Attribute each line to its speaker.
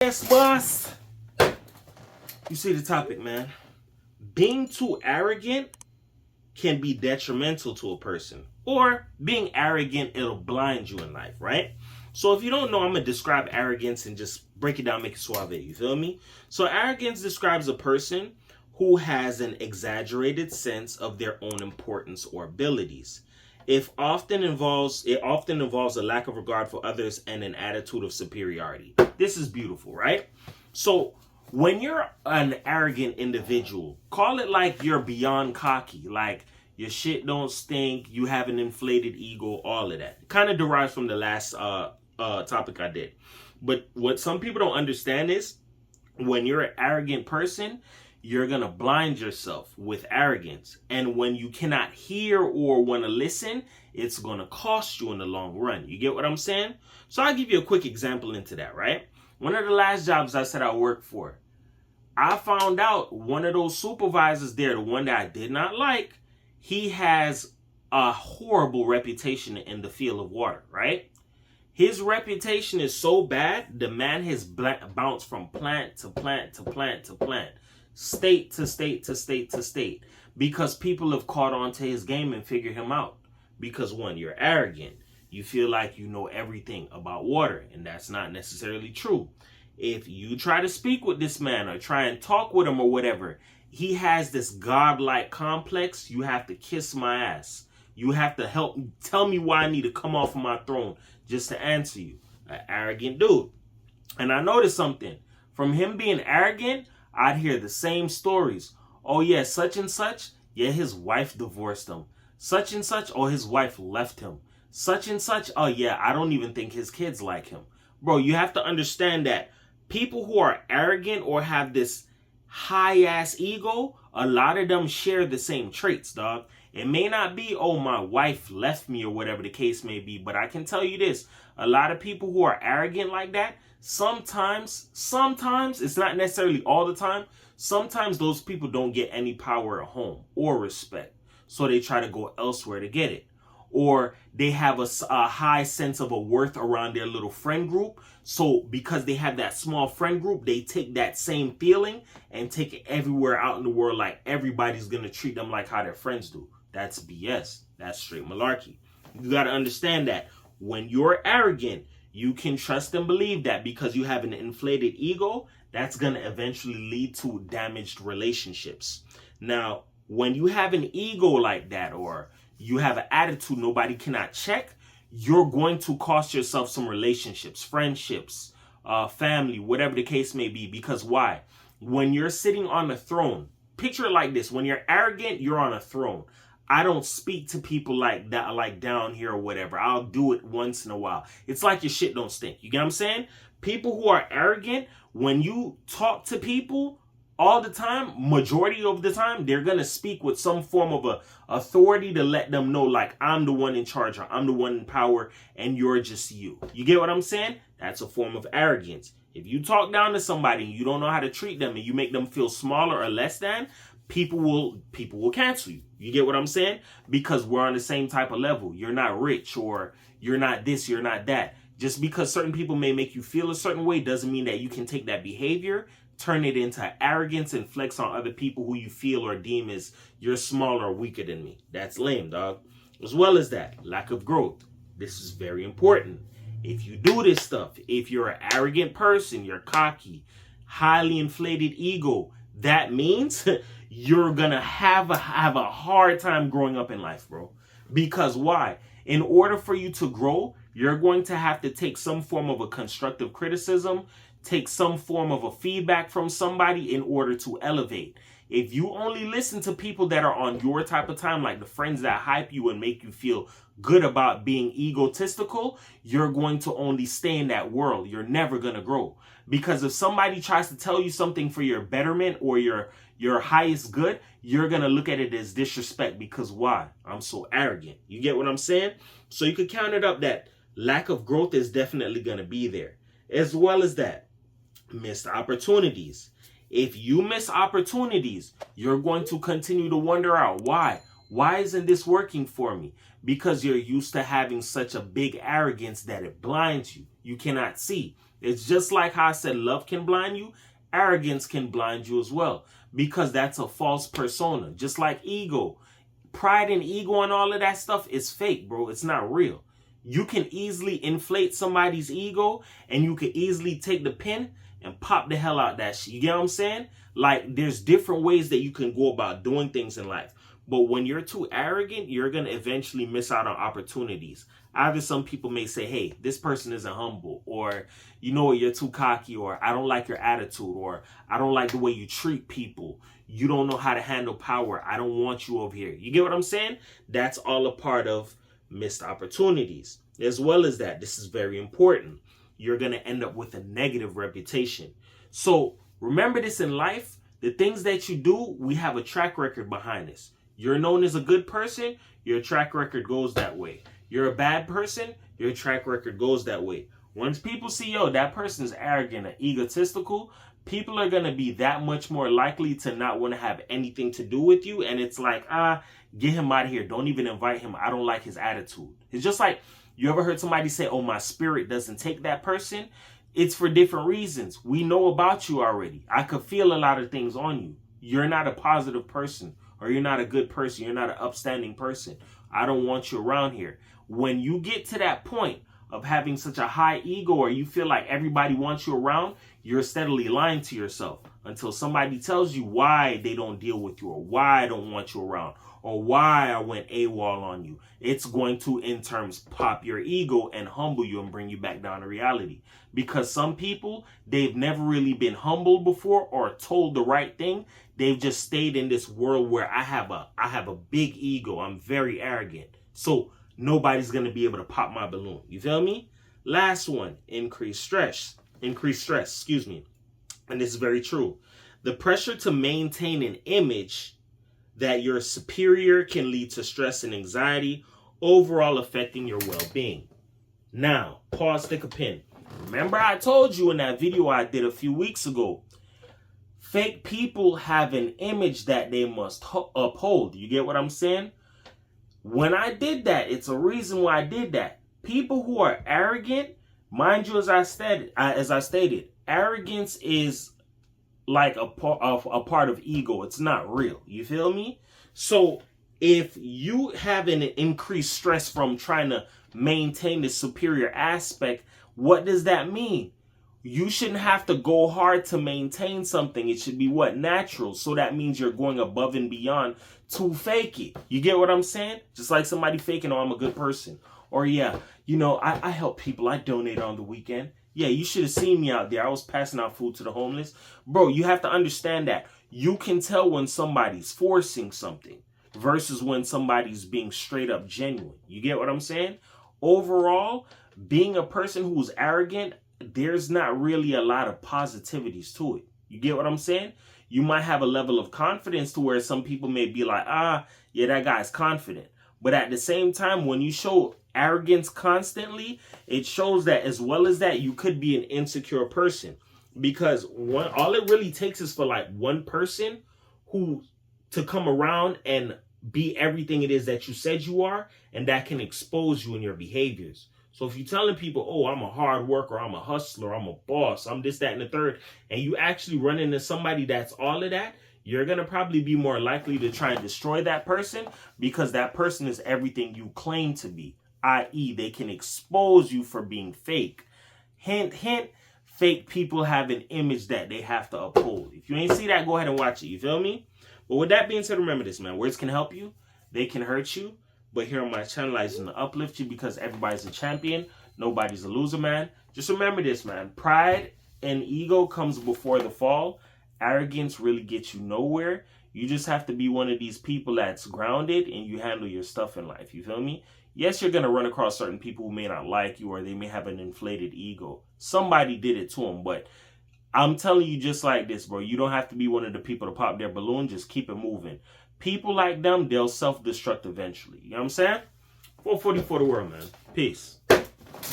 Speaker 1: Yes, boss. You see the topic, man. Being too arrogant can be detrimental to a person. Or being arrogant, it'll blind you in life, right? So if you don't know, I'm going to describe arrogance and just break it down, make it suave. You feel me? So arrogance describes a person who has an exaggerated sense of their own importance or abilities. It often involves a lack of regard for others and an attitude of superiority. This is beautiful, right? So when you're an arrogant individual, call it like you're beyond cocky, like your shit don't stink, you have an inflated ego, all of that. Kind of derives from the last topic I did. But what some people don't understand is when you're an arrogant person, you're going to blind yourself with arrogance. And when you cannot hear or want to listen, it's going to cost you in the long run. You get what I'm saying? So I'll give you a quick example into that, right? One of the last jobs I said I worked for, I found out one of those supervisors there, the one that I did not like, he has a horrible reputation in the field of water, right? His reputation is so bad, the man has bounced from plant to plant to plant to plant, state to state to state to state, because people have caught on to his game and figured him out. Because one, you're arrogant. You feel like you know everything about water, and that's not necessarily true. If you try to speak with this man or try and talk with him or whatever, he has this godlike complex. You have to kiss my ass. You have to tell me why I need to come off of my throne just to answer you. An arrogant dude. And I noticed something. From him being arrogant, I'd hear the same stories. Oh yeah, such and such. Yeah, his wife divorced him. Such and such. Oh, his wife left him. Such and such. Oh yeah, I don't even think his kids like him. Bro, you have to understand that people who are arrogant or have this high-ass ego, a lot of them share the same traits, dog. It may not be, oh, my wife left me or whatever the case may be, but I can tell you this. A lot of people who are arrogant like that, sometimes, it's not necessarily all the time, sometimes those people don't get any power at home or respect. So they try to go elsewhere to get it. Or they have a high sense of a worth around their little friend group. So because they have that small friend group, they take that same feeling and take it everywhere out in the world, like everybody's going to treat them like how their friends do. That's BS. That's straight malarkey. You got to understand that when you're arrogant, you can trust and believe that because you have an inflated ego, that's going to eventually lead to damaged relationships. Now, when you have an ego like that, or you have an attitude nobody cannot check, you're going to cost yourself some relationships, friendships, family, whatever the case may be. Because why? When you're sitting on a throne, picture it like this. When you're arrogant, you're on a throne. I don't speak to people like that, like down here or whatever. I'll do it once in a while. It's like your shit don't stink. You get what I'm saying? People who are arrogant, when you talk to people all the time, majority of the time, they're going to speak with some form of a authority to let them know, like, I'm the one in charge, or I'm the one in power, and you're just you. You get what I'm saying? That's a form of arrogance. If you talk down to somebody and you don't know how to treat them and you make them feel smaller or less than, people will cancel you. You get what I'm saying? Because we're on the same type of level. You're not rich, or you're not this, you're not that. Just because certain people may make you feel a certain way doesn't mean that you can take that behavior, turn it into arrogance, and flex on other people who you feel or deem as you're smaller or weaker than me. That's lame, dog. As well as that, lack of growth. This is very important. If you do this stuff, if you're an arrogant person, you're cocky, highly inflated ego, that means you're gonna have a hard time growing up in life, bro. Because why? In order for you to grow, you're going to have to take some form of a constructive criticism, take some form of a feedback from somebody in order to elevate. If you only listen to people that are on your type of time, like the friends that hype you and make you feel good about being egotistical, you're going to only stay in that world. You're never going to grow. Because if somebody tries to tell you something for your betterment or your highest good, you're going to look at it as disrespect. Because why? I'm so arrogant. You get what I'm saying? So you could count it up that lack of growth is definitely going to be there. As well as that, missed opportunities. If you miss opportunities, you're going to continue to wonder out why. Why isn't this working for me? Because you're used to having such a big arrogance that it blinds you. You cannot see. It's just like how I said love can blind you. Arrogance can blind you as well, because that's a false persona. Just like ego. Pride and ego and all of that stuff is fake, bro. It's not real. You can easily inflate somebody's ego, and you can easily take the pin and pop the hell out that shit. You get what I'm saying? Like, there's different ways that you can go about doing things in life. But when you're too arrogant, you're going to eventually miss out on opportunities. Either some people may say, hey, this person isn't humble, or, you know what, you're too cocky, or I don't like your attitude, or I don't like the way you treat people. You don't know how to handle power. I don't want you over here. You get what I'm saying? That's all a part of missed opportunities. As well as that, this is very important. You're going to end up with a negative reputation. So remember this in life. The things that you do, we have a track record behind us. You're known as a good person, your track record goes that way. You're a bad person, your track record goes that way. Once people see, yo, that person is arrogant and egotistical, people are going to be that much more likely to not want to have anything to do with you. And it's like, get him out of here. Don't even invite him. I don't like his attitude. It's just like, you ever heard somebody say, oh, my spirit doesn't take that person? It's for different reasons. We know about you already. I could feel a lot of things on you. You're not a positive person, or you're not a good person. You're not an upstanding person. I don't want you around here. When you get to that point of having such a high ego, or you feel like everybody wants you around, you're steadily lying to yourself until somebody tells you why they don't deal with you, or why I don't want you around, or why I went AWOL on you. It's going to, in terms, pop your ego and humble you and bring you back down to reality. Because some people, they've never really been humbled before or told the right thing. They've just stayed in this world where I have a big ego. I'm very arrogant. So nobody's going to be able to pop my balloon. You feel me? Last one, increased stress. And this is very true. The pressure to maintain an image that you're superior can lead to stress and anxiety, overall affecting your well-being. Now, pause, stick a pin. Remember I told you in that video I did a few weeks ago, fake people have an image that they must uphold. You get what I'm saying? When I did that, it's a reason why I did that. People who are arrogant, mind you, as I stated, arrogance is like a part of ego. It's not real. You feel me? So if you have an increased stress from trying to maintain the superior aspect, what does that mean? You shouldn't have to go hard to maintain something. It should be natural. So that means you're going above and beyond to fake it. You get what I'm saying? Just like somebody faking, oh, I'm a good person. Or yeah, you know, I help people. I donate on the weekend. Yeah, you should have seen me out there. I was passing out food to the homeless. Bro, you have to understand that. You can tell when somebody's forcing something versus when somebody's being straight up genuine. You get what I'm saying? Overall, being a person who's arrogant, there's not really a lot of positivities to it. You get what I'm saying? You might have a level of confidence to where some people may be like, yeah, that guy's confident. But at the same time, when you show arrogance constantly, it shows that as well as that, you could be an insecure person. Because all it really takes is for like one person to come around and be everything it is that you said you are, and that can expose you in your behaviors. So if you're telling people, oh, I'm a hard worker, I'm a hustler, I'm a boss, I'm this, that, and the third, and you actually run into somebody that's all of that, you're going to probably be more likely to try and destroy that person, because that person is everything you claim to be, i.e. they can expose you for being fake. Hint, hint, fake people have an image that they have to uphold. If you ain't see that, go ahead and watch it. You feel me? But with that being said, remember this, man. Words can help you. They can hurt you. But here on my channel, I just uplift you, because everybody's a champion. Nobody's a loser, man. Just remember this, man. Pride and ego comes before the fall. Arrogance really gets you nowhere. You just have to be one of these people that's grounded and you handle your stuff in life. You feel me? Yes, you're going to run across certain people who may not like you, or they may have an inflated ego. Somebody did it to them, but I'm telling you just like this, bro. You don't have to be one of the people to pop their balloon. Just keep it moving. People like them, they'll self-destruct eventually. You know what I'm saying? 440 for the world, man. Peace.